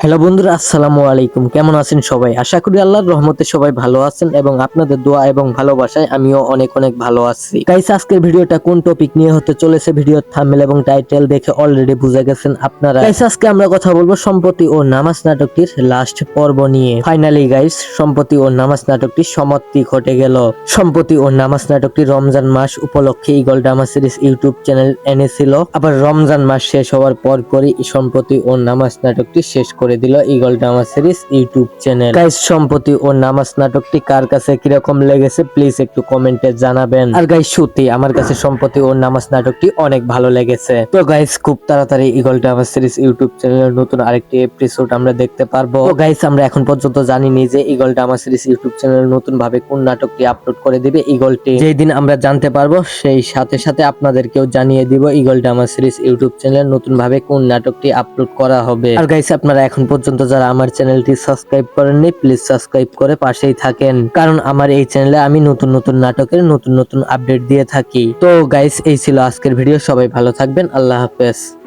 Hello বন্ধুরা, আসসালামু আলাইকুম। কেমন আছেন সবাই? আশা করি আল্লাহর রহমতে সবাই ভালো আছেন এবং আপনাদের দোয়া এবং ভালোবাসায় আমিও অনেক অনেক ভালো আছি। গাইস, আজকের ভিডিওটা কোন টপিক নিয়ে হতে চলেছে ভিডিওর থাম্বনেল এবং টাইটেল দেখে অলরেডি বুঝে গেছেন আপনারা। গাইস, আজকে আমরা কথা বলবো সম্প্রতি ও নামাজ নাটকটির লাস্ট পর্ব নিয়ে। ফাইনালি গাইস, সম্প্রতি ও নামাজ নাটকটির সমাপ্তি ঘটে গেল। সম্প্রতি ও নামাজ নাটকটি রমজান মাস উপলক্ষে eagle drama series YouTube channel এনেছিল। আবার রমজান মাস শেষ হওয়ার পরই সম্প্রতি ও নামাজ নাটকটি শেষ করে দিল eagle drama series YouTube channel. Guys, সম্প্রতি ও নামাজ নাটকটি কার কাছে কিরকম লেগেছে প্লিজ একটু কমেন্টে জানাবেন। আর গাইস, সত্যি আমার কাছে সম্প্রতি ও নামাজ নাটকটি অনেক ভালো লেগেছে। তো গাইস, খুব তাড়াতাড়ি ঈগল ড্রামা সিরিজ ইউটিউব চ্যানেলের নতুন আরেকটি এপিসোড আমরা দেখতে পারবো। তো গাইস, আমরা এখন পর্যন্ত জানিনি যে ঈগল ড্রামা সিরিজ ইউটিউব চ্যানেলে নতুন ভাবে কোন নাটকটি আপলোড করে দিবে ঈগলটি। যেই দিন আমরা জানতে পারবো সেই সাথে সাথে আপনাদেরকেও জানিয়ে দিব ঈগল ড্রামা সিরিজ ইউটিউব চ্যানেলে নতুন ভাবে কোন নাটকটি আপলোড করা হবে। আর গাইস, আপনারা এখন পর্যন্ত যারা আমার চ্যানেলটি সাবস্ক্রাইব করেননি প্লিজ সাবস্ক্রাইব করে পাশেই থাকেন, কারণ আমার এই চ্যানেলে আমি নতুন নতুন নাটকের নতুন নতুন আপডেট দিয়ে থাকি। তো গাইস, এই ছিল আজকের ভিডিও। সবাই ভালো থাকবেন। আল্লাহ হাফেজ।